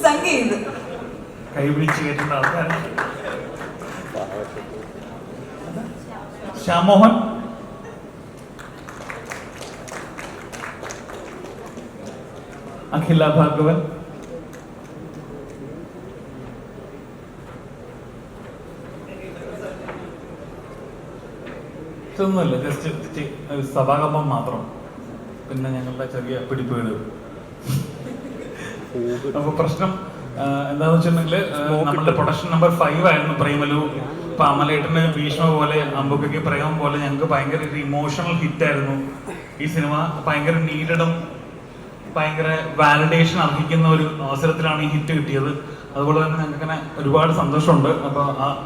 സംഗീത് കൈപിടിച്ച് കയറ്റുന്ന ആൾക്കാർ. ശ്യാമോഹൻ, അഖില ഭാർഗവൻ, ഇതൊന്നുമല്ല, ജസ്റ്റ് സഭാകമ്പം മാത്രം. പിന്നെ ഞങ്ങളുടെ ചെറിയ പിടിപ്പുകൾ. അപ്പൊ പ്രശ്നം എന്താന്ന് വെച്ചിട്ടുണ്ടെങ്കിൽ നമ്മളുടെ പ്രൊഡക്ഷൻ നമ്പർ 5 ആയിരുന്നു പ്രേമലു. ഇപ്പൊ അമലേട്ടന് ഭീഷ്മ പോലെ അമ്പുക്കയ്ക്ക് പ്രേമം പോലെ ഞങ്ങൾക്ക് ഭയങ്കര ഒരു ഇമോഷണൽ ഹിറ്റ് ആയിരുന്നു ഈ സിനിമ. ഭയങ്കര നീഡഡും ഭയങ്കര വാലിഡേഷൻ അർഹിക്കുന്ന ഒരു അവസരത്തിലാണ് ഈ ഹിറ്റ് കിട്ടിയത്. അതുപോലെ തന്നെ ഞങ്ങൾക്ക് ഇങ്ങനെ ഒരുപാട് സന്തോഷമുണ്ട്. അപ്പോൾ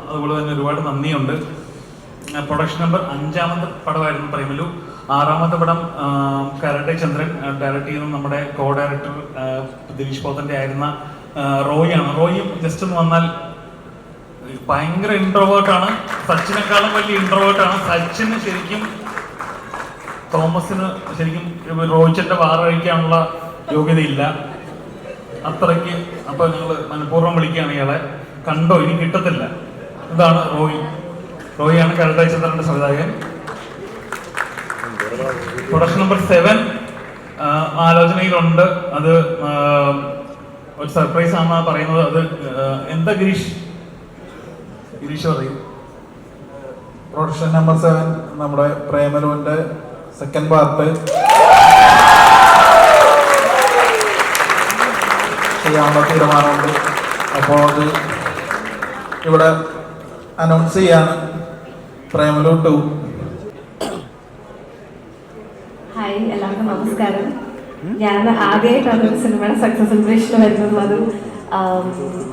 അതുപോലെ തന്നെ ഒരുപാട് നന്ദിയുണ്ട്. പ്രൊഡക്ഷൻ നമ്പർ 5ാമത്തെ പടമായിരുന്നു പ്രേമലു. 6ാമത്തെ പടം കരട്ടെ ചന്ദ്രൻ ഡയറക്ട് ചെയ്യുന്ന നമ്മുടെ കോ ഡയറക്ടർ ദിലീഷ് പോത്തന്റെ ആയിരുന്ന റോയിയാണ്. റോയും ജസ്റ്റ് ഒന്ന് വന്നാൽ ഭയങ്കര ഇൻട്രോവേർട്ടാണ്. സച്ചിനേക്കാളും വലിയ ഇൻട്രോവേർട്ടാണ്. സച്ചിന് ശരിക്കും തോമസിന് ശരിക്കും റോയിച്ചന്റെ വാറ കഴിക്കാനുള്ള യോഗ്യതയില്ല അത്രയ്ക്ക്. അപ്പൊ ഞങ്ങൾ മനഃപൂർവ്വം വിളിക്കുകയാണ് ഇയാളെ. കണ്ടോ, ഇനി കിട്ടത്തില്ല. ഇതാണ് റോയി. റോയിയാണ് കരട്ടെ ചന്ദ്രന്റെ സംവിധായകൻ. Production number 7 ആലോചനയിലുണ്ട്. അത് ഒരു സർപ്രൈസ് ആണെന്നാണ് പറയുന്നത്. അത് എന്താ ഗിരീഷ് പറയും. പ്രൊഡക്ഷൻ നമ്പർ 7 നമ്മുടെ പ്രേമലുവിന്റെ സെക്കൻഡ് പാർട്ട് ചെയ്യാനുള്ള തീരുമാനമുണ്ട്. അപ്പോൾ അത് ഇവിടെ അനൗൺസ് ചെയ്യാണ്. പ്രേമലു 2. ഹായ്, എല്ലാവർക്കും നമസ്കാരം. ഞാൻ ആദ്യമായിട്ടാണ് സിനിമയുടെ സക്സസ് സെലിബ്രേഷൻ വരുന്നത്. അതും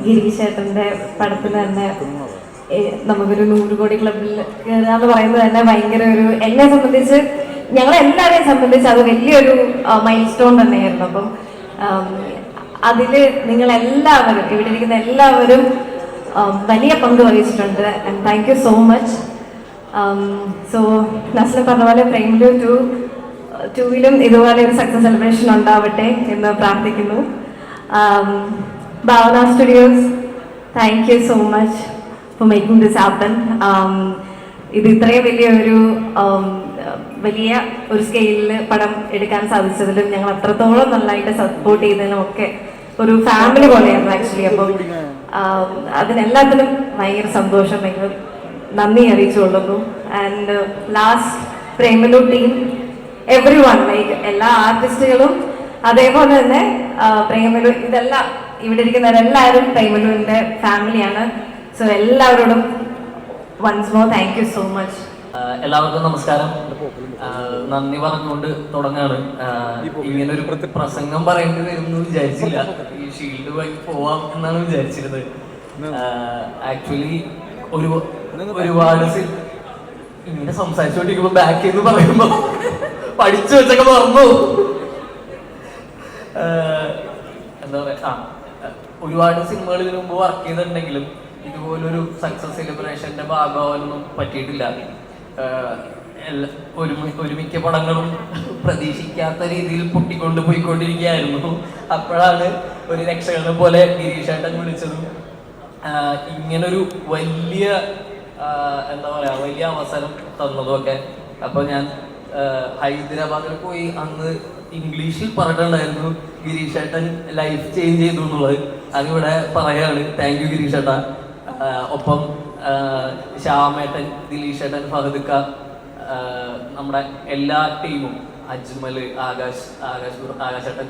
ഗിരീഷ് ചേട്ടൻ്റെ പടത്തിന് തന്നെ നമുക്കൊരു 100 കോടി ക്ലബിൽ കയറുക എന്ന് പറയുന്നത് തന്നെ ഭയങ്കര ഒരു, എന്നെ സംബന്ധിച്ച് ഞങ്ങളെല്ലാവരെയും സംബന്ധിച്ച് അത് വലിയൊരു മൈൽ സ്റ്റോൺ തന്നെയായിരുന്നു. അപ്പം അതിൽ നിങ്ങളെല്ലാവരും, ഇവിടെ ഇരിക്കുന്ന എല്ലാവരും വലിയ പങ്ക് വഹിച്ചിട്ടുണ്ട്. And thank you so much. So Naslen പറഞ്ഞ പോലെ പ്രേമലു 2-ലും ഇതുപോലെ ഒരു സക്സസ് സെലിബ്രേഷൻ ഉണ്ടാവട്ടെ എന്ന് പ്രാർത്ഥിക്കുന്നു. Bhavana studios, thank you so much for making this happen. ഇത് ഇത്രയും വലിയ ഒരു സ്കെയിലിൽ പടം എടുക്കാൻ സാധിച്ചതിലും ഞങ്ങൾ അത്രത്തോളം നന്നായിട്ട് സപ്പോർട്ട് ചെയ്തതിനും ഒക്കെ ഒരു ഫാമിലി പോലെയായിരുന്നു ആക്ച്വലി. അപ്പം അതിനെല്ലാത്തിനും ഭയങ്കര സന്തോഷം, ഭയങ്കര നന്ദി അറിയിച്ചുകൊള്ളുന്നു. And last Premalu team, everyone, like എല്ലാ ആർട്ടിസ്റ്റുകളും, അതേപോലെ തന്നെ പ്രേമലു, ഇതെല്ലാം ഇവിടെ ഇരിക്കുന്നവരെല്ലാവരും പ്രേമലുവിൻ്റെ ഫാമിലിയാണ്. സോ എല്ലാവരോടും once more thank you so much. എല്ലാവർക്കും നമസ്കാരം. നന്ദി പറഞ്ഞുകൊണ്ട് തുടങ്ങാണ്. ഇങ്ങനൊരു പ്രസംഗം പറയേണ്ടി വരുമെന്ന് വിചാരിച്ചില്ല. ഈ ഷീൽഡ് വഴി പോവാം എന്നാണ് വിചാരിച്ചിരുന്നത്. ആക്ച്വലി ഒരുപാട് ഇങ്ങനെ സംസാരിച്ചുകൊണ്ടിരിക്കുമ്പോ ബാക്ക് എന്ന് പറയുമ്പോ പഠിച്ചു വെച്ചൊക്കെ മറന്നു. എന്താ പറയാ, ഒരുപാട് സിനിമകൾ ഇതിനു മുമ്പ് വർക്ക് ചെയ്തിട്ടുണ്ടെങ്കിലും ഇതുപോലൊരു സക്സസ് സെലിബ്രേഷന്റെ ഭാഗമാവാനൊന്നും പറ്റിയിട്ടില്ല. ഒരുമിക്ക പടങ്ങളും പ്രതീക്ഷിക്കാത്ത രീതിയിൽ പൊട്ടിക്കൊണ്ട് പോയിക്കൊണ്ടിരിക്കുകയായിരുന്നു. അപ്പോഴാണ് ഒരു രക്ഷകനെ പോലെ ഗിരീഷേട്ടൻ വിളിച്ചതും ഇങ്ങനൊരു വലിയ എന്താ പറയാ വലിയ അവസരം തന്നതും ഒക്കെ. അപ്പൊ ഞാൻ ഹൈദരാബാദിൽ പോയി അന്ന് ഇംഗ്ലീഷിൽ പറഞ്ഞിട്ടുണ്ടായിരുന്നു ഗിരീഷേട്ടൻ ലൈഫ് ചേഞ്ച് ചെയ്തു എന്നുള്ളത്. അതിവിടെ പറയാണ്. താങ്ക് യു ഗിരീഷേട്ട. ഒപ്പം ശ്യാമേട്ടൻ, ദിലീഷേട്ടൻ, ഫഹദ്ക്ക, നമ്മുടെ എല്ലാ ടീമും, അജ്മല്, ആകാശേട്ടൻ,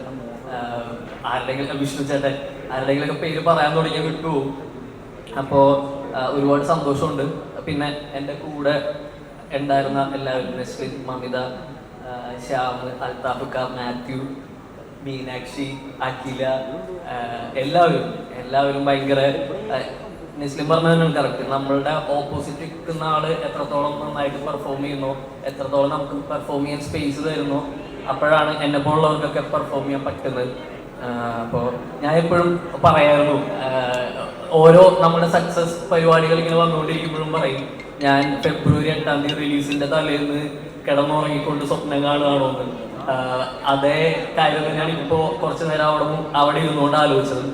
ആരുടെങ്കിലും വിഷ്ണു ചേട്ടൻ, ആരുടെങ്കിലൊക്കെ പേര് പറയാൻ തുടങ്ങിയ വിട്ടുപോകും. അപ്പോൾ ഒരുപാട് സന്തോഷമുണ്ട്. പിന്നെ എൻ്റെ കൂടെ ഉണ്ടായിരുന്ന എല്ലാവരും, നസ്ലിൻ, മമിത, ശ്യാം, അൽത്താഫ്ക്ക, മാത്യു, മീനാക്ഷി, അഖില, എല്ലാവരും ഭയങ്കര, നസ്ലിം പറഞ്ഞതിനാണ് കറക്റ്റ്. നമ്മളുടെ ഓപ്പോസിറ്റ് നിൽക്കുന്ന ആള് എത്രത്തോളം നന്നായിട്ട് പെർഫോം ചെയ്യുന്നോ, എത്രത്തോളം നമുക്ക് പെർഫോം ചെയ്യാൻ സ്പേസ് തരുന്നോ, അപ്പോഴാണ് എന്നെ പോലുള്ളവർക്കൊക്കെ പെർഫോം ചെയ്യാൻ പറ്റുന്നത്. അപ്പോൾ ഞാൻ എപ്പോഴും പറയായിരുന്നു, ഓരോ നമ്മുടെ സക്സസ് പരിപാടികൾ ഇങ്ങനെ വന്നുകൊണ്ടിരിക്കുമ്പോഴും പറയും, ഞാൻ ഫെബ്രുവരി 8 റിലീസിന്റെ തലേന്ന് കിടന്നുറങ്ങിക്കൊണ്ട് സ്വപ്നം കാണുകയാണോന്ന്. അതേ കാര്യം തന്നെയാണ് ഇപ്പോൾ കുറച്ചു നേരം അവിടെ ഇരുന്നുകൊണ്ട് ആലോചിച്ചത്.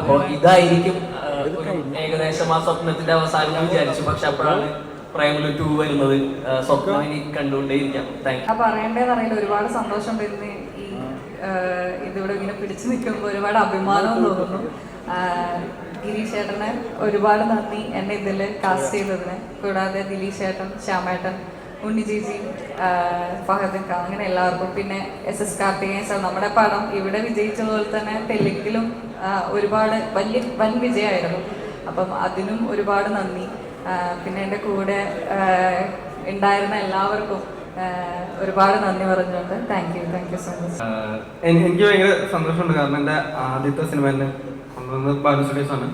അപ്പോൾ ഇതായിരിക്കും ഏകദേശം ആ സ്വപ്നത്തിന്റെ അവസാനം എന്ന് വിചാരിച്ചു. പക്ഷെ അപ്പോഴാണ് പ്രേമലു 2 വരുന്നത്. സ്വപ്നം ഇനി കണ്ടുകൊണ്ടേയിരിക്കാം. Thank you. പറയേണ്ടതെന്ന് അറിയില്ല, ഒരുപാട് സന്തോഷമുണ്ട് ഇന്ന് ഈ ഇതിവിടെ ഇങ്ങനെ പിടിച്ചു നിൽക്കുമ്പോൾ. ഒരുപാട് അഭിമാനവും തോന്നുന്നു. ഗിരീഷ് ചേട്ടന് ഒരുപാട് നന്ദി എന്നെ ഇതിൽ കാസ്റ്റ് ചെയ്തതിന്. കൂടാതെ ദിലീഷ് ചേട്ടൻ, ശ്യാമേട്ടൻ, ഉണ്ണി ചേച്ചി, ഫഹദ് ഖാൻ, അങ്ങനെ എല്ലാവർക്കും. പിന്നെ SS കാർത്തികേയൻ സാർ. നമ്മുടെ പടം ഇവിടെ വിജയിച്ചതുപോലെ തന്നെ തെലുങ്കിലും ഒരുപാട് വൻ വിജയമായിരുന്നു. അപ്പം അതിനും ഒരുപാട് നന്ദി. പിന്നെ എൻ്റെ കൂടെ ഉണ്ടായിരുന്ന എല്ലാവർക്കും ഒരുപാട് നന്ദി പറഞ്ഞുകൊണ്ട് താങ്ക് യു സോ മച്ച്. എനിക്ക് ഭയങ്കര സന്തോഷമുണ്ട്. കാരണം എൻ്റെ ആദ്യത്തെ സിനിമ തന്നെ ഒന്ന് ബാലു സുരേഷാണ്.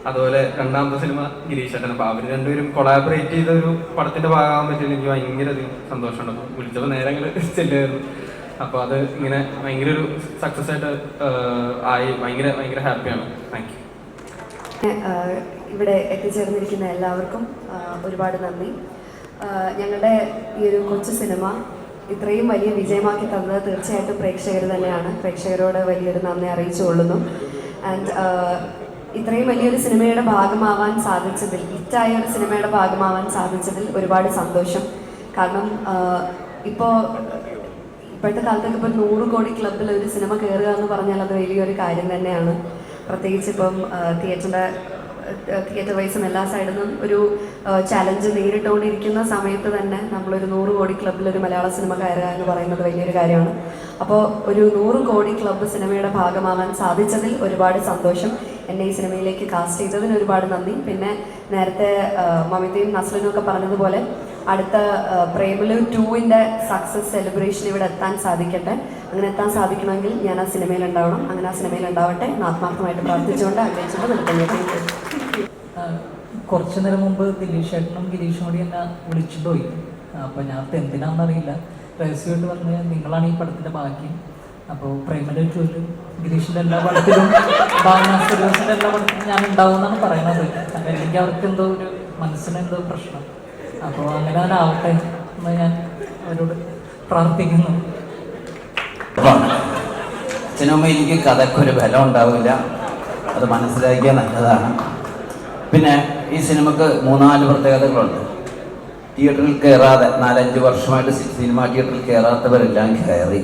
അതുപോലെ രണ്ടാമത്തെ സിനിമ ഗിരീഷ് ചേട്ടൻ. അപ്പോൾ അവർ രണ്ടുപേരും കൊളാബറേറ്റ് ചെയ്ത ഒരു പടത്തിൻ്റെ ഭാഗമാകാൻ പറ്റില്ല. എനിക്ക് ഭയങ്കര അധികം സന്തോഷമുണ്ട്. അപ്പോൾ വിളിച്ചപ്പോൾ നേരെ അങ്ങനെ ചെല്ലുമായിരുന്നു. അപ്പോൾ അത് ഇങ്ങനെ ഭയങ്കര ഒരു സക്സസ് ആയിട്ട് ആയി. ഭയങ്കര ഹാപ്പിയാണ്. Thank you. ഇവിടെ എത്തിച്ചേർന്നിരിക്കുന്ന എല്ലാവർക്കും ഒരുപാട് നന്ദി. ഞങ്ങളുടെ ഈ ഒരു കൊച്ചു സിനിമ ഇത്രയും വലിയ വിജയമാക്കി തന്നത് തീർച്ചയായിട്ടും പ്രേക്ഷകർ തന്നെയാണ്. പ്രേക്ഷകരോട് വലിയൊരു നന്ദി അറിയിച്ചുകൊള്ളുന്നു. ആൻഡ് ഇത്രയും വലിയൊരു സിനിമയുടെ ഭാഗമാവാൻ സാധിച്ചതിൽ, ഹിറ്റായ ഒരു സിനിമയുടെ ഭാഗമാവാൻ സാധിച്ചതിൽ ഒരുപാട് സന്തോഷം. കാരണം ഇപ്പോഴത്തെ കാലത്തൊക്കെ ഇപ്പോൾ 100 കോടി ക്ലബിൽ ഒരു സിനിമ കയറുക എന്ന് പറഞ്ഞാൽ അത് വലിയൊരു കാര്യം തന്നെയാണ്. പ്രത്യേകിച്ച് ഇപ്പം തിയേറ്റർ വൈസും എല്ലാ സൈഡിൽ നിന്നും ഒരു ചലഞ്ച് നേരിട്ടുകൊണ്ടിരിക്കുന്ന സമയത്ത് തന്നെ നമ്മളൊരു 100 കോടി ക്ലബിൽ ഒരു മലയാള സിനിമ കയറുക എന്ന് പറയുന്നത് വലിയൊരു കാര്യമാണ്. അപ്പോൾ ഒരു 100 കോടി ക്ലബ്ബ് സിനിമയുടെ ഭാഗമാവാൻ സാധിച്ചതിൽ ഒരുപാട് സന്തോഷം. എന്നെ ഈ സിനിമയിലേക്ക് കാസ്റ്റ് ചെയ്തതിന് ഒരുപാട് നന്ദി. പിന്നെ നേരത്തെ മമിതയും നസ്ലിനും ഒക്കെ പറഞ്ഞതുപോലെ അടുത്ത പ്രേമലു 2-ന്റെ സക്സസ് സെലിബ്രേഷൻ ഇവിടെ എത്താൻ സാധിക്കട്ടെ. അങ്ങനെ എത്താൻ സാധിക്കണമെങ്കിൽ ഞാൻ ആ സിനിമയിൽ ഉണ്ടാവണം. അങ്ങനെ ആ സിനിമയിൽ ഉണ്ടാവട്ടെ എന്ന് ആത്മാർത്ഥമായിട്ട് പ്രാർത്ഥിച്ചുകൊണ്ട് ആഗ്രഹിച്ചുകൊണ്ട് നിർത്തുന്നു. കുറച്ചു നേരം മുമ്പ് ദിലീഷ് ചേട്ടനും ഗിരീഷും കൂടി എന്നെ വിളിച്ചിട്ട് പോയി. അപ്പോൾ ഞാൻ എന്തിനാണെന്നറിയില്ല, രഹസ്യമായിട്ട് പറഞ്ഞ് നിങ്ങളാണ് ഈ പടത്തിൻ്റെ ബാക്കി. അപ്പോൾ പ്രേമലു 2-ലും ഗിരീഷിൻ്റെ എല്ലാ പടത്തിലും സുരേഷിൻ്റെ എല്ലാ പടത്തിലും ഞാൻ ഉണ്ടാവും എന്നാണ് പറയുന്നത്. അല്ലെങ്കിൽ അവർക്ക് എന്തോ ഒരു മനസ്സിനെന്തോ പ്രശ്നം. അപ്പോൾ അങ്ങനെ ആവട്ടെ എന്ന് ഞാൻ അവരോട് പ്രാർത്ഥിക്കുന്നു. സിനിമ എനിക്ക് കഥയ്ക്കൊരു ബലം ഉണ്ടാവില്ല, അത് മനസ്സിലാക്കിയാൽ നല്ലതാണ്. പിന്നെ ഈ സിനിമക്ക് 3-4 പ്രത്യേകതകളുണ്ട്. തിയേറ്ററിൽ കയറാതെ 4-5 വർഷമായിട്ട് സിനിമ തിയേറ്ററിൽ കയറാത്തവരെല്ലാം കയറി.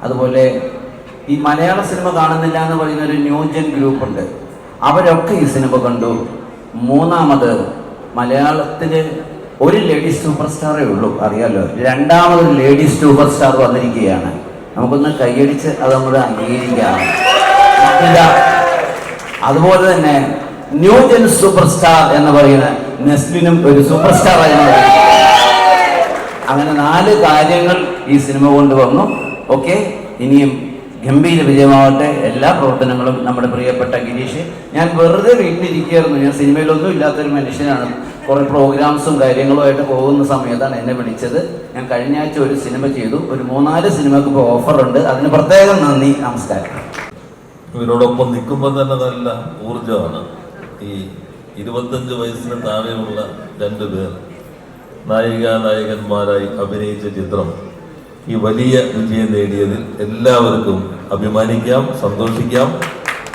അതുപോലെ ഈ മലയാള സിനിമ കാണുന്നില്ല എന്ന് പറയുന്ന ഒരു ന്യൂജൻ ഗ്രൂപ്പുണ്ട്, അവരൊക്കെ ഈ സിനിമ കണ്ടു. മൂന്നാമത് മലയാളത്തിൽ ഒരു ലേഡീസ് സൂപ്പർ സ്റ്റാറേ ഉള്ളൂ, അറിയാലോ. രണ്ടാമതൊരു ലേഡീസ് സൂപ്പർ സ്റ്റാർ വന്നിരിക്കുകയാണ്. നമുക്കൊന്ന് കൈയടിച്ച് അത് നമ്മൾ അംഗീകരിക്കാം. അതുപോലെ തന്നെ ന്യൂജൻ സൂപ്പർ സ്റ്റാർ എന്ന് പറയുന്ന നെസ്ലിനും ഒരു സൂപ്പർ സ്റ്റാർ ആയി. അങ്ങനെ 4 കാര്യങ്ങൾ ഈ സിനിമ കൊണ്ടുവന്നു. ഓക്കെ, ഇനിയും ഗംഭീര വിജയമാവട്ടെ എല്ലാ പ്രവർത്തനങ്ങളും. നമ്മുടെ പ്രിയപ്പെട്ട ഗിരീഷ്, ഞാൻ വെറുതെ വീട്ടിലിരിക്കുകയായിരുന്നു. ഞാൻ സിനിമയിലൊന്നും ഇല്ലാത്തൊരു മനുഷ്യനാണ്. കുറേ പ്രോഗ്രാംസും കാര്യങ്ങളുമായിട്ട് പോകുന്ന സമയത്താണ് എന്നെ വിളിച്ചത്. ഞാൻ കഴിഞ്ഞ ആഴ്ച ഒരു സിനിമ ചെയ്തു. ഒരു 3-4 സിനിമക്ക് ഇപ്പോൾ ഓഫറുണ്ട്. അതിന് പ്രത്യേകം നന്ദി, നമസ്കാരം. ഇവരോടൊപ്പം നിൽക്കുമ്പോൾ തന്നെ നല്ല ഊർജമാണ്. ഈ 25 വയസ്സിന് താഴെയുള്ള 2 പേർ നായികന്മാരായി അഭിനയിച്ച ചിത്രം ഈ വലിയ വിജയം നേടിയതിൽ എല്ലാവർക്കും അഭിമാനിക്കാം, സന്തോഷിക്കാം.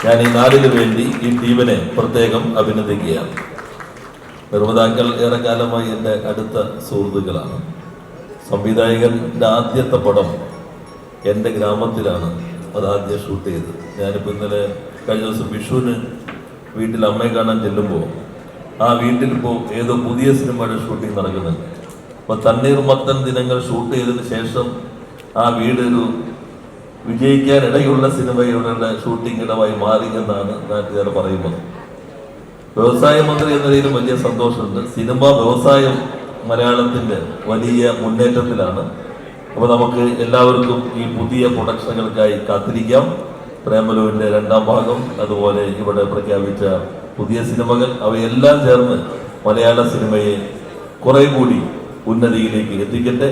ഞാൻ ഈ നാടിന് വേണ്ടി ഈ ടീമിനെ പ്രത്യേകം അഭിനന്ദിക്കുകയാണ്. നിർമ്മാതാക്കൾ ഏറെക്കാലമായി എൻ്റെ അടുത്ത സുഹൃത്തുക്കളാണ്. സംവിധായകൻ്റെ ആദ്യത്തെ പടം എൻ്റെ ഗ്രാമത്തിലാണ് അതാദ്യം ഷൂട്ട് ചെയ്തത്. ഞാനിപ്പോൾ ഇന്നലെ കഴിഞ്ഞ ദിവസം വിഷുവിന് വീട്ടിൽ അമ്മയെ കാണാൻ ചെല്ലുമ്പോൾ ആ വീട്ടിലിപ്പോൾ ഏതോ പുതിയ സിനിമയുടെ ഷൂട്ടിംഗ് നടക്കുന്നുണ്ട്. അപ്പോൾ തണ്ണീർമത്തൻ ദിനങ്ങൾ ഷൂട്ട് ചെയ്തതിന് ശേഷം ആ വീട് ഒരു വിജയിക്കാനിടയുള്ള സിനിമയുടെ ഷൂട്ടിംഗ് ഇടമായി മാറി എന്നാണ് നാട്ടുകാർ പറയുന്നത്. വ്യവസായ മന്ത്രി എന്ന നിലയിലും വലിയ സന്തോഷമുണ്ട്. സിനിമ വ്യവസായം മലയാളത്തിൻ്റെ വലിയ മുന്നേറ്റത്തിലാണ്. അപ്പോൾ നമുക്ക് എല്ലാവർക്കും ഈ പുതിയ പ്രൊഡക്ഷനുകൾക്കായി കാത്തിരിക്കാം. പ്രേമലുവിൻ്റെ 2ാം ഭാഗം, അതുപോലെ ഇവിടെ പ്രഖ്യാപിച്ച പുതിയ സിനിമകൾ, അവയെല്ലാം ചേർന്ന് മലയാള സിനിമയെ കുറെ കൂടി ഉന്നതിയിലേക്ക് എത്തിക്കട്ടെ.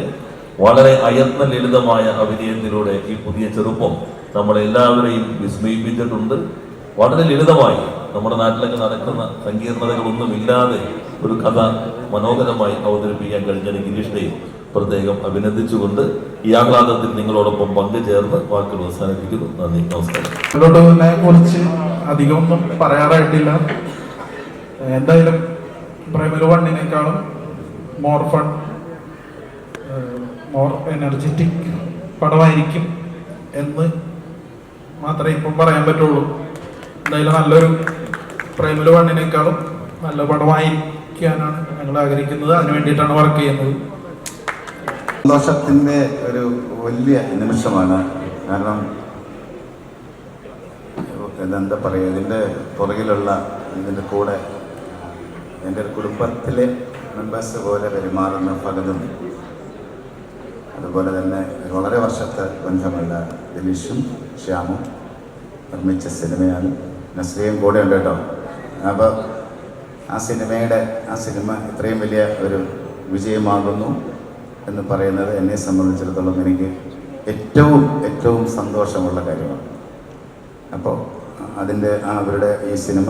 വളരെ അയത്ന ലളിതമായ അഭിനയത്തിലൂടെ ഈ പുതിയ ചെറുപ്പം നമ്മളെല്ലാവരെയും വിസ്മയിപ്പിച്ചിട്ടുണ്ട്. വളരെ ലളിതമായി നമ്മുടെ നാട്ടിലൊക്കെ നടക്കുന്ന സങ്കീർണതകളൊന്നുമില്ലാതെ ഒരു കഥ മനോഹരമായി അവതരിപ്പിക്കാൻ കഴിഞ്ഞ ഗിരീഷിനെയും പ്രത്യേകം അഭിനന്ദിച്ചുകൊണ്ട് ഈ ആഹ്ലാദത്തിൽ നിങ്ങളോടൊപ്പം പങ്കുചേർന്ന് വാക്കുകൾ അവസാനിപ്പിക്കുന്നു. നന്ദി, നമസ്കാരം. ഇതിനെ കുറിച്ച് അധികമൊന്നും പറയാറായിട്ടില്ല. എന്തായാലും പ്രൈമറി വണ്ണിനേക്കാളും മോർ ഫൺ, മോർ എനർജറ്റിക് പടമായിരിക്കും എന്ന് മാത്രമേ ഇപ്പം പറയാൻ പറ്റുള്ളൂ. എന്തായാലും നല്ലൊരു പ്രൈമറി വണ്ണിനേക്കാളും നല്ല പടമായിരിക്കാനാണ് ഞങ്ങൾ ആഗ്രഹിക്കുന്നത്. അതിനു വേണ്ടിയിട്ടാണ് വർക്ക് ചെയ്യുന്നത്. സന്തോഷത്തിൻ്റെ ഒരു വലിയ നിമിഷമാണ്. കാരണം ഇതെന്താ പറയുക, ഇതിൻ്റെ പുറകിലുള്ള ഇതിൻ്റെ കൂടെ എൻ്റെ ഒരു കുടുംബത്തിലെ മെമ്പേഴ്സ് പോലെ പെരുമാറുന്ന ഫഹദും, അതുപോലെ തന്നെ വളരെ വർഷത്തെ ബന്ധമുള്ള ദിലീഷും ശ്യാമും നിർമ്മിച്ച സിനിമയാണ്. നസ്രിയും കൂടെ ഉണ്ട് കേട്ടോ. അപ്പോൾ ആ സിനിമ ഇത്രയും വലിയ ഒരു വിജയമാകുന്നു എന്ന് പറയുന്നത് എന്നെ സംബന്ധിച്ചിടത്തോളം എനിക്ക് ഏറ്റവും സന്തോഷമുള്ള കാര്യമാണ്. അപ്പോൾ അവരുടെ ഈ സിനിമ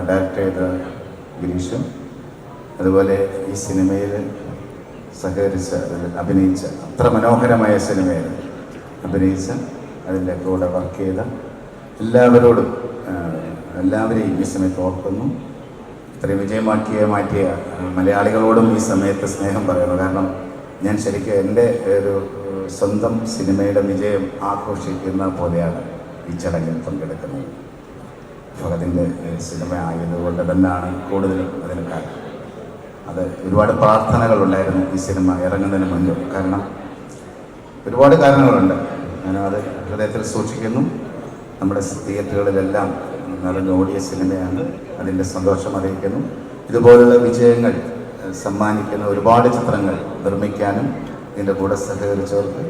ഡയറക്റ്റ് ചെയ്ത ഗിരീഷും, അതുപോലെ ഈ സിനിമയിൽ സഹകരിച്ച അഭിനയിച്ച, അത്ര മനോഹരമായ സിനിമയിൽ അഭിനയിച്ച, അതിൻ്റെ കൂടെ വർക്ക് ചെയ്ത എല്ലാവരെയും ഈ സമയത്ത് ഓർക്കുന്നു. ഇത്രയും മാറ്റിയ മലയാളികളോടും ഈ സമയത്ത് സ്നേഹം പറയുന്നു. കാരണം ഞാൻ ശരിക്കും എൻ്റെ ഒരു സ്വന്തം സിനിമയുടെ വിജയം ആഘോഷിക്കുന്ന പോലെയാണ് ഈ ചടങ്ങിൽ പങ്കെടുക്കുന്നത്. ഫഹദിൻ്റെ സിനിമ ആയതുകൊണ്ട് തന്നെയാണ് കൂടുതലും അതിന് കാരണം. അത് ഒരുപാട് പ്രാർത്ഥനകളുണ്ടായിരുന്നു ഈ സിനിമ ഇറങ്ങുന്നതിന് മുൻപ്. കാരണം ഒരുപാട് കാരണങ്ങളുണ്ട്. ഞാനത് ഹൃദയത്തിൽ സൂക്ഷിക്കുന്നു. നമ്മുടെ തിയേറ്ററുകളിലെല്ലാം നടന്നോടിയ സിനിമയാണ്. അതിൻ്റെ സന്തോഷം അറിയിക്കുന്നു. ഇതുപോലുള്ള വിജയങ്ങൾ സമ്മാനിക്കുന്ന ഒരുപാട് ചിത്രങ്ങൾ നിർമ്മിക്കാനും ഇതിൻ്റെ കൂടെ സഹകരിച്ചവർക്ക്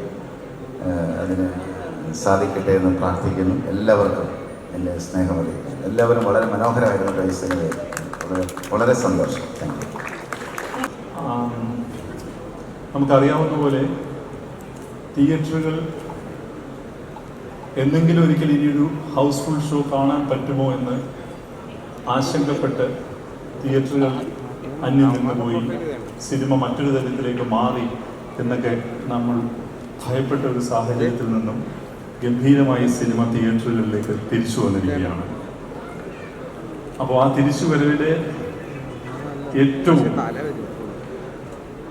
അതിന് സാധിക്കട്ടെ എന്ന് പ്രാർത്ഥിക്കുന്നു. എല്ലാവർക്കും എൻ്റെ സ്നേഹം അറിയിക്കുന്നു. എല്ലാവരും വളരെ മനോഹരമായിരുന്നു ഈ സിനിമയിൽ. വളരെ സന്തോഷം. Thank you. നമുക്കറിയാവുന്ന പോലെ തിയേറ്ററുകൾ എന്തെങ്കിലും ഒരിക്കൽ ഇനിയൊരു ഹൗസ്ഫുൾ ഷോ കാണാൻ പറ്റുമോ എന്ന് ആശങ്കപ്പെട്ട് തിയേറ്ററുകൾ അന്യം നിന്ന് പോയി, സിനിമ മറ്റൊരു തരത്തിലേക്ക് മാറി എന്നൊക്കെ നമ്മൾ ഭയപ്പെട്ട ഒരു സാഹചര്യത്തിൽ നിന്നും ഗംഭീരമായി സിനിമ തിയേറ്ററുകളിലേക്ക് തിരിച്ചു വന്നിരിക്കുകയാണ്. അപ്പോൾ ആ തിരിച്ചുവരവിലെ ഏറ്റവും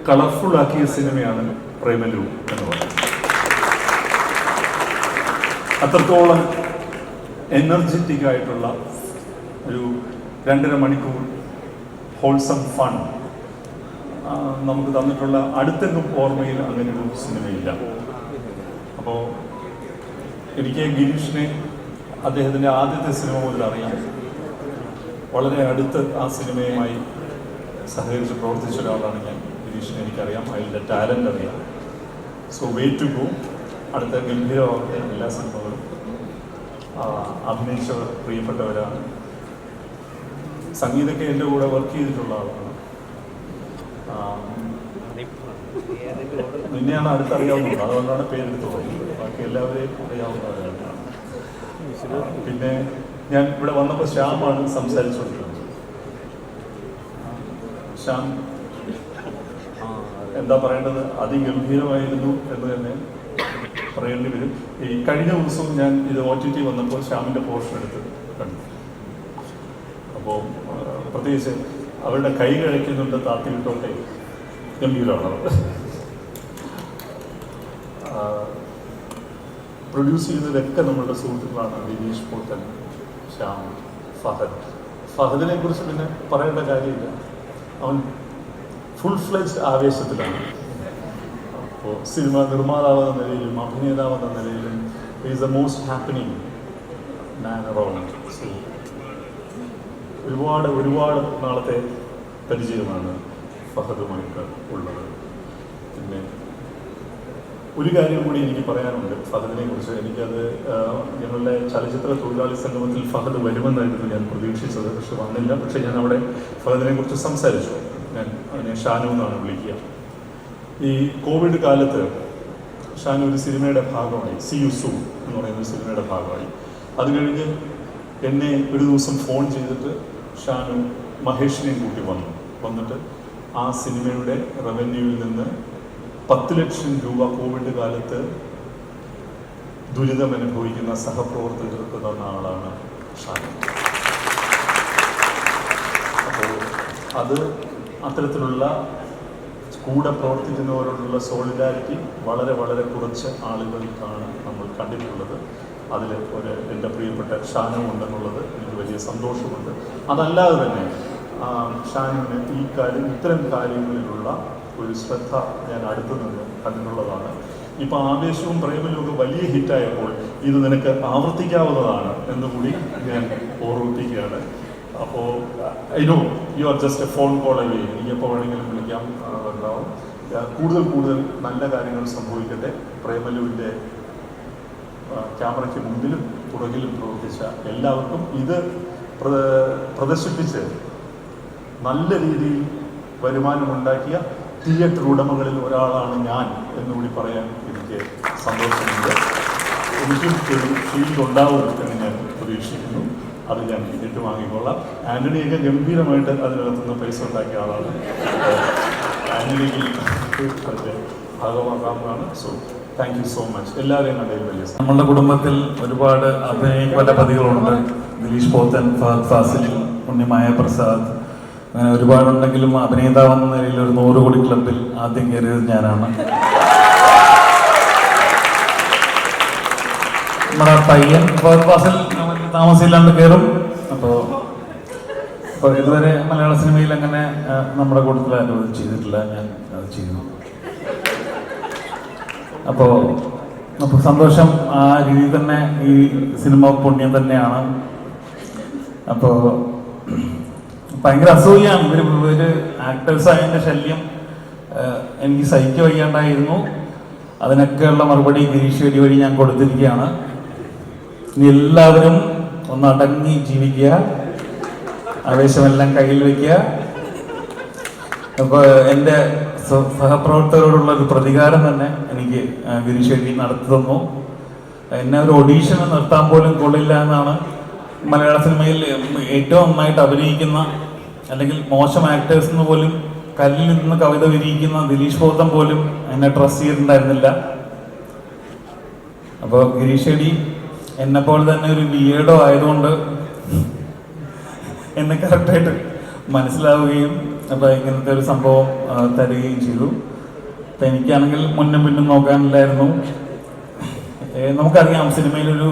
കളർഫുൾ ആക്കിയ സിനിമയാണ് പ്രേമലു എന്ന് പറയുന്നത്. അത്രത്തോളം എനർജറ്റിക് ആയിട്ടുള്ള ഒരു 2.5 മണിക്കൂർ ഹോൾസം ഫൺ നമുക്ക് തന്നിട്ടുള്ള അടുത്തെങ്ങും ഓർമ്മയിൽ അങ്ങനെ ഒരു സിനിമയില്ല. അപ്പോൾ എനിക്ക് ഗിരീഷിനെ അദ്ദേഹത്തിൻ്റെ ആദ്യത്തെ സിനിമ മുതൽ അറിയാം. വളരെ അടുത്ത് ആ സിനിമയുമായി സഹകരിച്ച് പ്രവർത്തിച്ച ഒരാളാണ് ഞാൻ. ഗിരീഷിനെ എനിക്കറിയാം, അയാളുടെ ടാലൻ്റ് അറിയാം. So way to go. അടുത്ത ഗംഭീരമാവട്ടെ. എല്ലാ സിനിമകളും അഭിനയിച്ചവർ പ്രിയപ്പെട്ടവരാണ്. സംഗീതമൊക്കെ എൻ്റെ കൂടെ വർക്ക് ചെയ്തിട്ടുള്ള ആളാണ്. നിന്നെയാണ് അടുത്തറിയാവുന്നത്, അതുകൊണ്ടാണ് പേരെടുത്ത് പറയുന്നത്. ബാക്കി എല്ലാവരെയും അറിയാവുന്നവരാണ്. പിന്നെ ഞാൻ ഇവിടെ വന്നപ്പോൾ ശ്യാമാണ് സംസാരിച്ചുകൊണ്ടിരുന്നത്. ശ്യാം എന്താ പറയേണ്ടത്, അതിഗംഭീരമായിരുന്നു എന്ന് തന്നെ പറയേണ്ടി വരും. ഈ കഴിഞ്ഞ ദിവസവും ഞാൻ ഇത് OTT വന്നപ്പോൾ ശ്യാമിൻ്റെ പോർഷൻ എടുത്ത് കണ്ടു. അപ്പോൾ പ്രത്യേകിച്ച് അവരുടെ കൈ കഴിക്കുന്നുണ്ട് താത്തിയിട്ടോട്ടെ, ഗംഭീരമാണ്. പ്രൊഡ്യൂസ് ചെയ്യുന്നതൊക്കെ നമ്മളുടെ സുഹൃത്തുക്കളാണ്. ദിനേശ് പോത്തൻ, ശ്യാം, ഫഹദിനെ കുറിച്ച് പിന്നെ പറയേണ്ട കാര്യമില്ല. അവൻ ഫുൾ ഫ്ലെജ്ഡ് ആവേശത്തിലാണ്. അപ്പോൾ സിനിമ നിർമ്മാതാവെന്ന നിലയിലും അഭിനേതാവെന്ന നിലയിലും is the most happening man around. So ഒരുപാട് നാളത്തെ പരിചയമാണ് ഫഹദുമായിട്ട് ഉള്ളത്. പിന്നെ ഒരു കാര്യം കൂടി എനിക്ക് പറയാനുണ്ട് ഫഹദിനെ കുറിച്ച്. എനിക്കത് ഞങ്ങളുടെ ചലച്ചിത്ര തൊഴിലാളി സംഗമത്തിൽ ഫഹദ് വരുമെന്നായിരുന്നു ഞാൻ പ്രതീക്ഷിച്ചത്. പക്ഷെ വന്നില്ല. പക്ഷെ ഞാൻ അവിടെ ഫഹദിനെ കുറിച്ച് സംസാരിച്ചു. ഞാൻ അവനെ ഷാനു എന്നാണ് വിളിക്കുക. ഈ കോവിഡ് കാലത്ത് ഷാനു ഒരു സിനിമയുടെ ഭാഗമായി, സി യു സൂൺ എന്ന് പറയുന്ന ഒരു സിനിമയുടെ ഭാഗമായി. അത് കഴിഞ്ഞ് എന്നെ ഒരു ദിവസം ഫോൺ ചെയ്തിട്ട് ഷാനു മഹേഷിനെയും കൂട്ടി വന്നിട്ട് ആ സിനിമയുടെ റവന്യൂവിൽ നിന്ന് 10 ലക്ഷം രൂപ കോവിഡ് കാലത്ത് ദുരിതം അനുഭവിക്കുന്ന സഹപ്രവർത്തകർക്ക് തന്ന ആളാണ് ഷാൻ. അപ്പോൾ അത് അത്തരത്തിലുള്ള കൂടെ പ്രവർത്തിക്കുന്നവരോടുള്ള സോളിഡാരിറ്റി വളരെ വളരെ കുറച്ച് ആളുകൾക്കാണ് നമ്മൾ കണ്ടിട്ടുള്ളത്. അതിൽ എൻ്റെ പ്രിയപ്പെട്ട ഷാനും ഉണ്ടെന്നുള്ളത് എനിക്ക് വലിയ സന്തോഷമുണ്ട്. അതല്ലാതെ തന്നെ ഷാനുവിന് ഇത്തരം കാര്യങ്ങളിലുള്ള ഒരു ശ്രദ്ധ ഞാൻ അടുത്തു നിന്ന് കണ്ടിട്ടുള്ളതാണ്. ഇപ്പോൾ ആവേശവും പ്രേമലുമൊക്കെ വലിയ ഹിറ്റായപ്പോൾ ഇത് നിനക്ക് ആവർത്തിക്കാവുന്നതാണ് എന്നുകൂടി ഞാൻ ഓർമ്മിപ്പിക്കുകയാണ്. അപ്പോൾ I know you are just A phone call away, നീ എപ്പോൾ വേണമെങ്കിലും വിളിക്കാം ഉണ്ടാവും. കൂടുതൽ നല്ല കാര്യങ്ങൾ സംഭവിക്കട്ടെ. പ്രേമലുവിൻ്റെ ക്യാമറയ്ക്ക് മുമ്പിലും പുറകിലും പ്രവർത്തിച്ച എല്ലാവർക്കും ഇത് പ്രദർശിപ്പിച്ച് നല്ല രീതിയിൽ വരുമാനമുണ്ടാക്കിയ തിയേറ്റർ ഉടമകളിൽ ഒരാളാണ് ഞാൻ എന്നുകൂടി പറയാൻ എനിക്ക് സന്തോഷമുണ്ട്. എനിക്കും ഒരു ഫീൽഡ് ഉണ്ടാവും എന്ന് ഞാൻ പ്രതീക്ഷിക്കുന്നു. അത് ഞാൻ ടിക്കറ്റ് വാങ്ങിക്കൊള്ളാം. ആൻ്റണിയൊക്കെ ഗംഭീരമായിട്ട് അതിനകത്തുനിന്ന് പൈസ ഉണ്ടാക്കിയ ആളാണ്. ആൻ്റണിക്ക് അതിൻ്റെ ഭാഗമാകാവുന്നതാണ്. So thank you so much. എല്ലാവരെയും കണ്ടതിൽ വലിയ നമ്മളുടെ കുടുംബത്തിൽ ഒരുപാട് അഭിനയ പതികളുണ്ട്. ദിലീഷ് പോത്തൻ, ഫഹദ് ഫാസിൽ, ഉണ്ണിമായ പ്രസാദ്, അങ്ങനെ ഒരുപാടുണ്ടെങ്കിലും അഭിനേതാവെന്ന നിലയിൽ ഒരു 100 കോടി ക്ലബിൽ ആദ്യം കയറിയത് ഞാനാണ്. നമ്മുടെ പയ്യൻ ഫഹദ് ഫാസിൽ താമസമില്ലാണ്ട് കയറും. അപ്പോൾ ഇതുവരെ മലയാള സിനിമയിൽ അങ്ങനെ നമ്മുടെ കൂട്ടത്തിൽ ആരും ചെയ്തിട്ടില്ല. ഞാൻ അത് ചെയ്യുന്നു. അപ്പോൾ സന്തോഷം. ആ രീതിയിൽ തന്നെ ഈ സിനിമ പുണ്യം തന്നെയാണ്. അപ്പോൾ ഭയങ്കര അസൂയാണ് ഇവര് ആക്ടേഴ്സായതിൻ്റെ ശല്യം എനിക്ക് സഹിக்க വയ്യാണ്ടായിരുന്നു. അതിനൊക്കെയുള്ള മറുപടി ഗിരീഷ് ഷെഡി വഴി ഞാൻ കൊടുത്തിരിക്കുകയാണ്. ഇനി എല്ലാവരും ഒന്ന് അടങ്ങി ജീവിക്കുക, ആവേശമെല്ലാം കയ്യിൽ വയ്ക്കുക. അപ്പോൾ എൻ്റെ സഹപ്രവർത്തകരോടുള്ള ഒരു പ്രതികാരം തന്നെ എനിക്ക് ഗിരീഷ് ഷെഡി നടത്തി തന്നു. എന്നെ ഒരു ഓഡീഷന് നിർത്താൻ പോലും കൊള്ളില്ല എന്നാണ് മലയാള സിനിമയിൽ ഏറ്റവും നന്നായിട്ട് അഭിനയിക്കുന്ന അല്ലെങ്കിൽ മോശം ആക്ടേഴ്സ് എന്ന് പോലും കല്ലിൽ നിന്ന് കവിത വിരിയിക്കുന്ന ദിലീഷ് പോത്തൻ പോലും എന്നെ ട്രസ്റ്റ് ചെയ്തിട്ടുണ്ടായിരുന്നില്ല. അപ്പോൾ ഗിരീഷ് ഷെഡി എന്നെപ്പോലെ തന്നെ ഒരു ബിഎഡോ ആയതുകൊണ്ട് എന്നെ കറക്റ്റായിട്ട് മനസ്സിലാവുകയും അപ്പോൾ ഇങ്ങനത്തെ ഒരു സംഭവം തരികയും ചെയ്തു. അപ്പം എനിക്കാണെങ്കിൽ മുന്നും പിന്നും നോക്കാനില്ലായിരുന്നു. നമുക്കറിയാം സിനിമയിലൊരു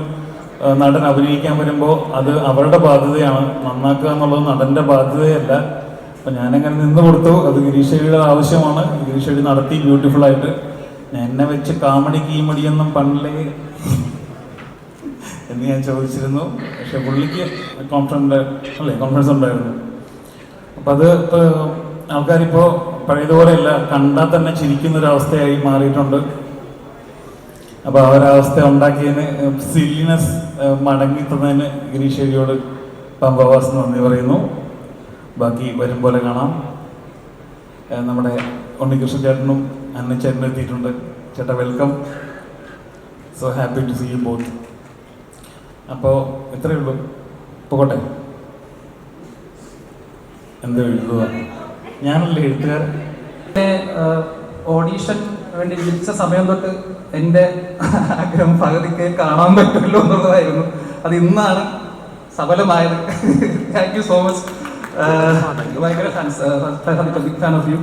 നടൻ അഭിനയിക്കാൻ വരുമ്പോൾ അത് അവരുടെ ബാധ്യതയാണ്. നന്നാക്കുക എന്നുള്ളത് നടൻ്റെ ബാധ്യതയല്ല. അപ്പം ഞാനങ്ങനെ നിന്ന് കൊടുത്തു. അത് ഗിരീഷ് ഷെഡിയുടെ ആവശ്യമാണ്. ഗിരീഷ് ഷെഡി നടത്തി ബ്യൂട്ടിഫുള്ളായിട്ട്. എന്നെ വെച്ച് കാമഡി കീമടിയൊന്നും പണ്ടില്ലേ എന്ന് ഞാൻ ചോദിച്ചിരുന്നു. പക്ഷെ പുള്ളിക്ക് കോൺഫിഡൻസ് ഉണ്ടായിരുന്നു. അപ്പം അത് ആൾക്കാരിപ്പോൾ പഴയതുപോലെയല്ല, കണ്ടാൽ തന്നെ ചിരിക്കുന്നൊരവസ്ഥയായി മാറിയിട്ടുണ്ട്. അപ്പോൾ ആ ഒരവസ്ഥ ഉണ്ടാക്കിയതിന് സില്ലിനെസ് മടങ്ങി തന്നതിന് ഗിരീഷ് ഷെഡിയോട് പമ്പവാസ് നന്ദി പറയുന്നു. ബാക്കി വരും പോലെ കാണാം. നമ്മുടെ ഉണ്ണികൃഷ്ണൻ ചേട്ടനും അന്ന ചേട്ടനും എത്തിയിട്ടുണ്ട്. ചേട്ടാ welcome. So happy to see you both. അപ്പോൾ ഇത്രയേ ഉള്ളൂ. പോകട്ടെ. എന്താ എഴുതുക? ഞാനല്ലേ എഴുത്തുകാരൻ. ഓഡീഷൻ വേണ്ടി വിളിച്ച സമയം തൊട്ട് എൻ്റെ ആഗ്രഹം പകുതിക്ക് കാണാൻ പറ്റുമല്ലോ എന്നുള്ളതായിരുന്നു. അത് ഇന്നാണ് സഫലമായത്. Thank you so much. ഭയങ്കര ബിഗ് ഫാൻ ഓഫ് യു.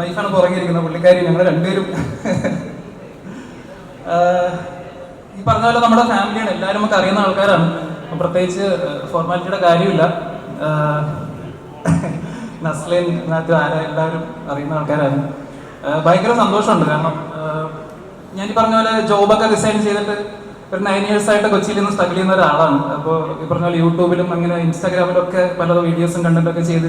വൈഫാണ് പുറകിരിക്കുന്നത്, പുള്ളിക്കാരി. ഞങ്ങൾ രണ്ടുപേരും ഈ പറഞ്ഞ പോലെ നമ്മുടെ ഫാമിലിയാണ്. എല്ലാവരും നമുക്ക് അറിയുന്ന ആൾക്കാരാണ്. പ്രത്യേകിച്ച് ഫോർമാലിറ്റിയുടെ കാര്യമില്ല. നസ്ലിൻ, മാത്യു, ആര എല്ലാവരും അറിയുന്ന ആൾക്കാരാണ്. ഭയങ്കര സന്തോഷമുണ്ട്. കാരണം ഞാൻ ഈ പറഞ്ഞ പോലെ ജോബൊക്കെ റിസൈൻ ചെയ്തിട്ട് ഒരു 9 years ആയിട്ട് കൊച്ചിയിൽ നിന്ന് സ്ട്രഗിൾ ചെയ്യുന്ന ഒരാളാണ്. അപ്പോൾ ഈ പറഞ്ഞ പോലെ യൂട്യൂബിലും അങ്ങനെ ഇൻസ്റ്റാഗ്രാമിലൊക്കെ പല വീഡിയോസും കണ്ടന്റൊക്കെ ചെയ്ത്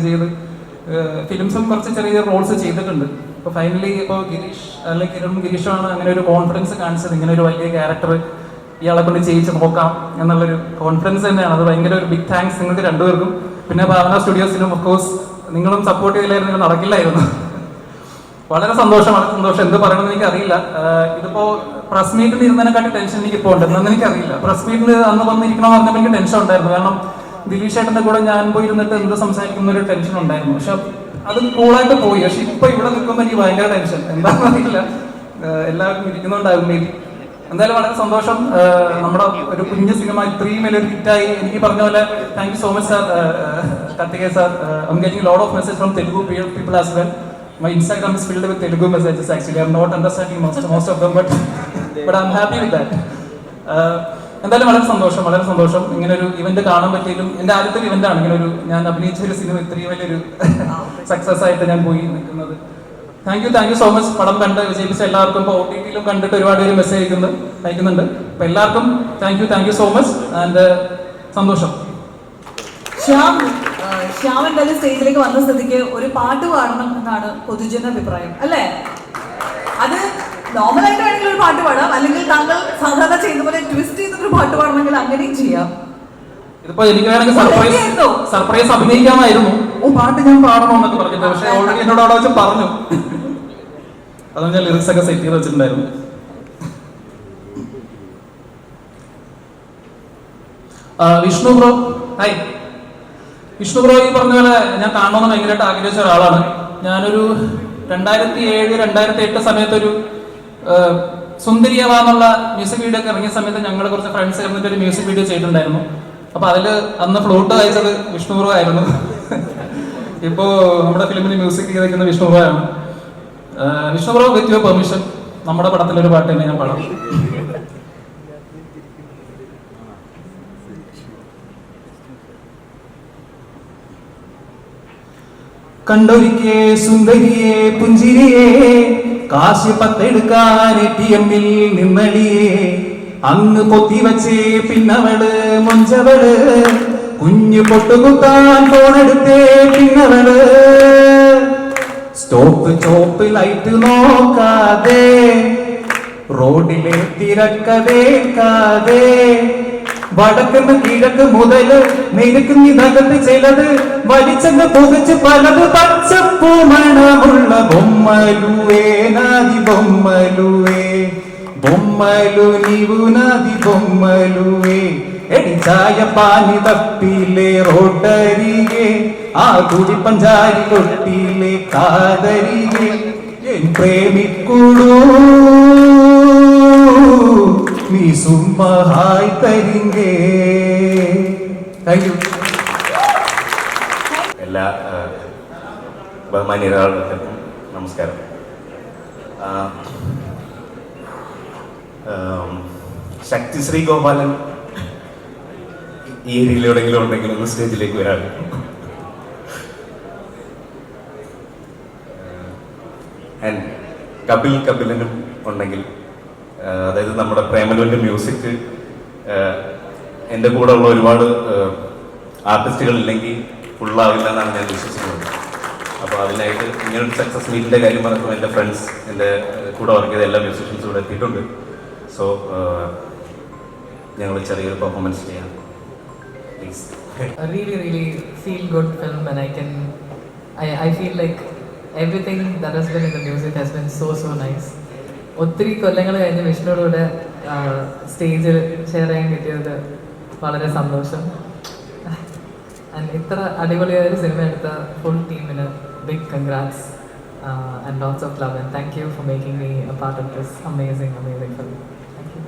ഫിലിംസും കുറച്ച് ചെറിയ റോൾസ് ചെയ്തിട്ടുണ്ട്. ഇപ്പോൾ ഫൈനലി ഇപ്പോൾ ഗിരീഷ് അല്ലെങ്കിൽ ഗിരീഷാണ് അങ്ങനെ ഒരു കോൺഫിഡൻസ് കാണിച്ചത്. ഇങ്ങനെ ഒരു വലിയ ക്യാരക്ടർ ഇയാളെ കൊണ്ട് ചെയ്യിച്ച് നോക്കാം എന്നുള്ളൊരു കോൺഫിഡൻസ് തന്നെയാണ്. അത് ഭയങ്കര ഒരു ബിഗ് താങ്ക്സ് നിങ്ങൾക്ക് രണ്ടുപേർക്കും. പിന്നെ ഭാവന സ്റ്റുഡിയോസിനും ഓഫ്കോഴ്സ് നിങ്ങളും സപ്പോർട്ട് ചെയ്തില്ലായിരുന്നെങ്കിൽ നടക്കില്ലായിരുന്നു. വളരെ സന്തോഷം, വളരെ സന്തോഷം. എന്ത് പറയണമെന്ന് എനിക്കറിയില്ല. ഇതിപ്പോ പ്രസ് മീറ്റിൽ ഇരുന്നതിനെക്കാട്ടി ടെൻഷൻ എനിക്ക് ഇപ്പോൾ ഉണ്ട്. എന്നു എനിക്കറിയില്ല. പ്രസ് മീറ്റിൽ അന്ന് വന്നിരിക്കണമെന്ന് പറഞ്ഞപ്പോൾ എനിക്ക് ടെൻഷൻ ഉണ്ടായിരുന്നു. കാരണം ദിലീഷ് ചേട്ടൻ്റെ കൂടെ ഞാൻ പോയി ഇരുന്നിട്ട് എന്ത് സംസാരിക്കുന്ന ഒരു ടെൻഷൻ ഉണ്ടായിരുന്നു. പക്ഷെ അത് കൂളായിട്ട് പോയി. പക്ഷെ ഇപ്പൊ ഇവിടെ നിൽക്കുമ്പോൾ എനിക്ക് ഭയങ്കര ടെൻഷൻ, എന്താണെന്ന് അറിയില്ല. എല്ലാവരും ഇരിക്കുന്നുണ്ടാകും മേ ബി. എന്തായാലും വളരെ സന്തോഷം. നമ്മുടെ ഒരു കുഞ്ഞു സിനിമ ഇത്രയും വലിയൊരു ഹിറ്റായി. എനിക്ക് പറഞ്ഞ പോലെ thank you so much sir, Karthikeya sir. I'm getting a lot of messages from Telugu people as well. My Instagram is filled with Telugu messages actually. I'm not understanding most of them, but I'm happy with that. എന്തായാലും വളരെ സന്തോഷം ഇങ്ങനെ ഒരു event കാണാൻ പറ്റിയാലും. എൻ്റെ ആദ്യത്തെ event ആണ് ഇങ്ങനെ ഒരു ഞാൻ അഭിനയിച്ച ഒരു സിനിമ ഇത്രയും വലിയൊരു സക്സസ് ആയിട്ട് ഞാൻ പോയി നിൽക്കുന്നത്. Thank you so much. പടം കണ്ട് വിജയിപ്പിച്ച എല്ലാവർക്കും ഇപ്പോൾ OTT യിലും കണ്ടിട്ട് ഒരുപാട് പേര് മെസ്സേജ് അയക്കുന്നുണ്ട്. അപ്പോൾ എല്ലാവർക്കും thank you so much and സന്തോഷം. ശ്യാം എന്തായാലും സ്റ്റേജിലേക്ക് വന്ന സ്ഥിതിക്ക് ഒരു പാട്ട് പാടണം എന്നാണ് പൊതുജന അഭിപ്രായം അല്ലേ? അത് നോർമലായിട്ട് വേണമെങ്കിൽ ഒരു പാട്ട് പാടാം, അല്ലെങ്കിൽ താങ്കൾ സാധാരണ ചെയ്യുന്ന പോലെ ട്വിസ്റ്റ് ചെയ്തിട്ടൊരു പാട്ട് പാടണമെങ്കിൽ അങ്ങനെയും ചെയ്യാം. ഇതിപ്പോ എനിക്ക് വേണമെങ്കിൽ സർപ്രൈസ് അഭിനയിക്കാമായിരുന്നു. പാട്ട് ഞാൻ പാടണോ എന്നൊക്കെ പറഞ്ഞിട്ട്, പക്ഷെ ഓൾറെഡി എന്നോട് അവിടെ വെച്ച് പറഞ്ഞു. അതുകൊണ്ട് ഞാൻ ലിറിക്സ് ഒക്കെ സെറ്റ് ചെയ്ത് വെച്ചിട്ടുണ്ടായിരുന്നു. Vishnu bro, hi. Vishnu bro ഈ പറഞ്ഞ പോലെ ഞാൻ കാണണമെന്ന് ഭയങ്കരമായിട്ട് ആഗ്രഹിച്ച ഒരാളാണ്. ഞാനൊരു 2007-2008 സമയത്തൊരു സുന്ദരിയവ എന്നുള്ള മ്യൂസിക് വീഡിയോ ഒക്കെ ഇറങ്ങിയ സമയത്ത് ഞങ്ങൾ കുറച്ച് ഫ്രണ്ട്സ് ചേർന്നിട്ട് ഒരു മ്യൂസിക് വീഡിയോ ചെയ്തിട്ടുണ്ടായിരുന്നു. അപ്പൊ അതില് അന്ന് ഫ്ലൂട്ട് വായിച്ചത് വിഷ്ണു ബ്രോ ആയിരുന്നു. ഇപ്പോ നമ്മുടെ ഫിലിമിന് മ്യൂസിക് ചെയ്തിരിക്കുന്ന വിഷ്ണു ബ്രോ ആണ്. Vishnu bro, with your permission നമ്മുടെ പടത്തിലൊരു പാട്ട് തന്നെ ഞാൻ പാടാം. കണ്ടൊരിക്കേ സുന്ദരിയെ പുഞ്ചിരിയെ കാശ് പത്തെടുക്കാൻ ATM നിന്നടിയേ അങ്ങ് പൊത്തിവച്ചേ പിന്നവള് മൊഞ്ചവള് കുഞ്ഞു പൊട്ടുകുത്താൻ ഫോണെടുത്തേ പിന്നവള് സ്റ്റോപ്പ് ചോപ്പ് ലൈറ്റ് നോക്കാതെ റോഡിലെ തിരക്കതേക്കാതെ വടക്കുന്ന കിഴക്ക് മുതല് നിരക്കുന്നിതകത്ത് ചിലത് വലിച്ചെന്ന് പൊതിച്ച് പലത് പച്ചപ്പൂ മണമുള്ള ബൊമ്മലുവേ നാദി ബൊമ്മലുവേ ബൊമ്മലു നീവു നാദി ബൊമ്മലുവേ എടി ചായ പാനി തപ്പിലെ റോട്ടരികെ ആ കുടി പഞ്ചാരി കൊട്ടിലെ കാതരികെ എൻ പ്രേമിക്കുടൂ നീ സുമ്മഹായ് തരിങ്കേ. Thank you. എല്ലാ ബഹുമാന്യരാൾക്കും നമസ്കാരം. ശക്തിശ്രീ ഗോപാലൻ ഈ ഏരിയയിൽ എവിടെയെങ്കിലും ഉണ്ടെങ്കിൽ ഒന്ന് സ്റ്റേജിലേക്ക് വരാൻ. ആൻഡ് കപിലനും ഉണ്ടെങ്കിൽ, അതായത് നമ്മുടെ പ്രേമലുവിൻ്റെ മ്യൂസിക് എൻ്റെ കൂടെ ഉള്ള ഒരുപാട് ആർട്ടിസ്റ്റുകൾ ഇല്ലെങ്കിൽ ഫുള്ളാവില്ല എന്നാണ് ഞാൻ വിശ്വസിക്കുന്നത്. അപ്പോൾ അതിനായിട്ട് ഇങ്ങനൊരു സക്സസ് മീറ്റിൻ്റെ കാര്യം പറഞ്ഞപ്പോൾ എൻ്റെ ഫ്രണ്ട്സ്, എൻ്റെ കൂടെ വർക്ക് ചെയ്ത എല്ലാ മ്യൂസിഷ്യൻസും ഇവിടെ എത്തിയിട്ടുണ്ട്. സോ ഞങ്ങൾ ചെറിയൊരു പെർഫോമൻസ് ചെയ്യാം please. really feel good film, and I feel like everything that has been in the music has been so nice. ഒത്തിരി കൊല്ലങ്ങൾ കഴിഞ്ഞ് വിഷ്ണുവിൻ്റെ കൂടെ സ്റ്റേജിൽ ഷെയർ ചെയ്യാൻ കിട്ടിയത് വളരെ സന്തോഷം. ഇത്ര അടിപൊളിയായ ഒരു സിനിമ എടുത്ത ഫുൾ ടീമിന് big congrats and lots of love and thank you for making me a part of this amazing film. Thank you.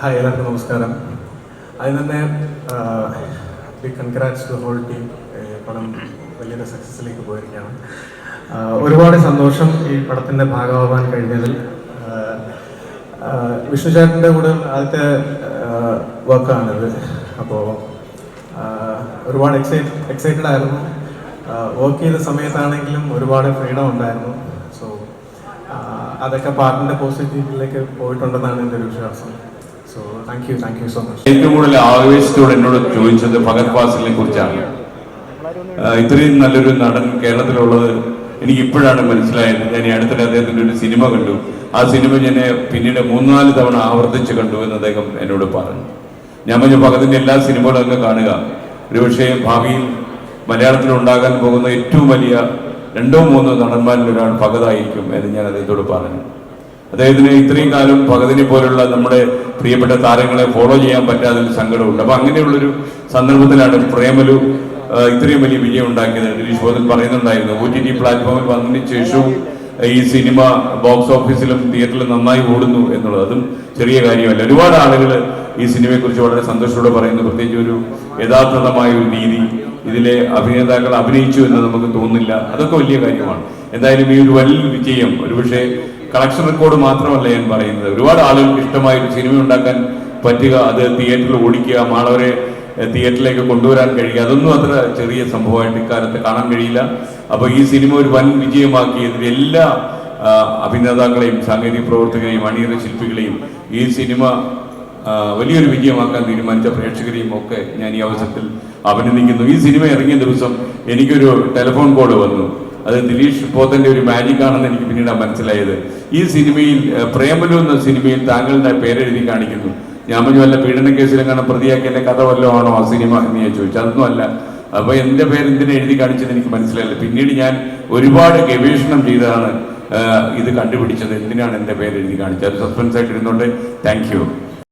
Hi, എല്ലാവർക്കും നമസ്കാരം. അതിന് തന്നെ big congrats to whole team. പടം വലിയൊരു സക്സസ്സിലേക്ക് പോയിരിക്കുകയാണ്. ഒരുപാട് സന്തോഷം ഈ പടത്തിൻ്റെ ഭാഗമാവാൻ കഴിഞ്ഞതിൽ. വിഷ്ണു ചേട്ടൻ്റെ കൂടെ ആദ്യത്തെ വർക്കാണിത്. അപ്പോൾ ഒരുപാട് എക്സൈറ്റഡ് ആയിരുന്നു. വർക്ക് ചെയ്ത സമയത്താണെങ്കിലും ഒരുപാട് ഫ്രീഡം ഉണ്ടായിരുന്നു. സോ അതൊക്കെ പാർട്ടിൻ്റെ പോസിറ്റീവിലേക്ക് പോയിട്ടുണ്ടെന്നാണ് എൻ്റെ ഒരു വിശ്വാസം. So thank you so much. ഏറ്റവും കൂടുതൽ ആവേശത്തോടെ എന്നോട് ചോദിച്ചത് ഫഹദ് ഫാസിലിനെ കുറിച്ചാണ്. ഇത്രയും നല്ലൊരു നടൻ കേരളത്തിലുള്ളത് എനിക്ക് ഇപ്പോഴാണ് മനസ്സിലായത്. ഞാൻ ഈ അടുത്തിടെ അദ്ദേഹത്തിൻ്റെ ഒരു സിനിമ കണ്ടു. ആ സിനിമ ഞാൻ പിന്നീട് 3-4 തവണ ആവർത്തിച്ച് കണ്ടു എന്ന് അദ്ദേഹം എന്നോട് പറഞ്ഞു. ഞാൻ പറഞ്ഞു, ഫഹദിൻ്റെ എല്ലാ സിനിമകളും അങ്ങ് കാണുക. ഒരുപക്ഷെ ഭാവിയിൽ മലയാളത്തിൽ ഉണ്ടാകാൻ പോകുന്ന ഏറ്റവും വലിയ 2-3 നടന്മാരിൽ ഒരാൾ ഫഹദായിരിക്കും എന്ന് ഞാൻ അദ്ദേഹത്തോട് പറഞ്ഞു. അദ്ദേഹത്തിന് ഇത്രയും കാലം ഭഗതിനെ പോലുള്ള നമ്മുടെ പ്രിയപ്പെട്ട താരങ്ങളെ ഫോളോ ചെയ്യാൻ പറ്റാതെ സങ്കടമുണ്ട്. അപ്പൊ അങ്ങനെയുള്ളൊരു സന്ദർഭത്തിലാണ് പ്രേമലു ഇത്രയും വലിയ വിജയം ഉണ്ടാക്കിയത്. ദിലീഷ് ബോധൻ പറയുന്നുണ്ടായിരുന്നു, OTT പ്ലാറ്റ്ഫോമിൽ വന്നതിന് ശേഷവും ഈ സിനിമ ബോക്സ് ഓഫീസിലും തിയേറ്ററിലും നന്നായി ഓടുന്നു എന്നുള്ളത് അതും ചെറിയ കാര്യമല്ല. ഒരുപാട് ആളുകൾ ഈ സിനിമയെക്കുറിച്ച് വളരെ സന്തോഷത്തോടെ പറയുന്നു. പ്രത്യേകിച്ച് ഒരു യഥാർത്ഥമായ ഒരു രീതി ഇതിലെ അഭിനേതാക്കൾ അഭിനയിച്ചു എന്ന് നമുക്ക് തോന്നുന്നില്ല. അതൊക്കെ വലിയ കാര്യമാണ്. എന്തായാലും ഈ ഒരു വലിയ വിജയം ഒരുപക്ഷെ കളക്ഷൻ റെക്കോർഡ് മാത്രമല്ല ഞാൻ പറയുന്നത്, ഒരുപാട് ആളുകൾക്ക് ഇഷ്ടമായ ഒരു സിനിമ ഉണ്ടാക്കാൻ പറ്റുക, അത് തിയേറ്ററിൽ ഓടിക്കുക, മാളവരെ തിയേറ്ററിലേക്ക് കൊണ്ടുവരാൻ കഴിയുക, അതൊന്നും അത്ര ചെറിയ സംഭവമായിട്ട് ഇക്കാലത്ത് കാണാൻ കഴിയില്ല. അപ്പോൾ ഈ സിനിമ ഒരു വൻ വിജയമാക്കിയതിൽ എല്ലാ അഭിനേതാക്കളെയും സാങ്കേതിക പ്രവർത്തകരെയും അണിയറ ശില്പികളെയും ഈ സിനിമ വലിയൊരു വിജയമാക്കാൻ തീരുമാനിച്ച പ്രേക്ഷകരെയും ഒക്കെ ഞാൻ ഈ അവസരത്തിൽ അഭിനന്ദിക്കുന്നു. ഈ സിനിമ ഇറങ്ങിയ ദിവസം എനിക്കൊരു ടെലിഫോൺ കോൾ വന്നു. അത് ദിലീഷ് പോത്തന്റെ ഒരു മാജിക് ആണെന്ന് എനിക്ക് പിന്നീട് മനസ്സിലായത്. ഈ സിനിമയിൽ പ്രേമലു എന്ന സിനിമയിൽ താങ്കളുടെ പേരെഴുതി കാണിക്കുന്നു. ഞാൻ പറഞ്ഞു, വല്ല പീഡന കേസിലെങ്ങാനും പ്രതിയാക്കി എന്റെ കഥ വല്ലതും ആണോ ആ സിനിമ എന്ന് ഞാൻ ചോദിച്ചു. അതൊന്നും അല്ല. അപ്പൊ എന്റെ പേര് എന്തിനാ എഴുതി കാണിച്ചത് എനിക്ക് മനസ്സിലായില്ല. പിന്നീട് ഞാൻ ഒരുപാട് ഗവേഷണം ചെയ്താണ് ഇത് കണ്ടുപിടിച്ചത്, എന്തിനാണ് എന്റെ പേര് എഴുതി കാണിച്ചത്. അത് സസ്പെൻസ് ആയിട്ട് ഇരുന്നോണ്ട് താങ്ക് യു.